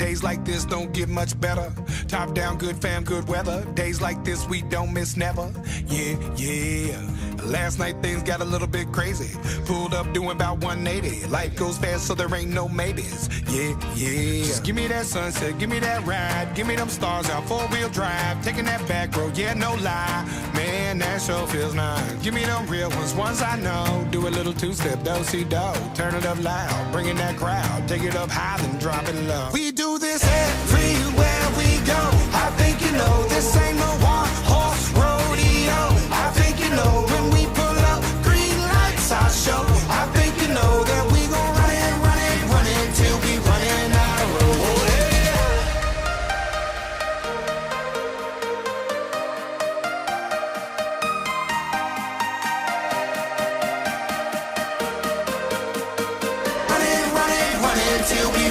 Days like this don't get much better. Top down, good fam, good weather. Days like this we don't miss never. Yeah, yeah. Last night things got a little bit crazy. Pulled up doing about 180. Life goes fast so there ain't no maybes. Yeah, yeah. Just give me that sunset, give me that ride. Give me them stars out, 4-wheel drive. Taking that back road, yeah, no lie. Man, that sure feels nice. Give me them real ones I know. Do a little two-step, do-si-do. Turn it up loud, bring in that crowd. Take it up high, then drop it low. We do this everywhere we go. I think you know this ain't no one-horse rodeo. I think you know when we pull up, green lights our show. I think you know that we gon' run it till we running out of road. Run it till we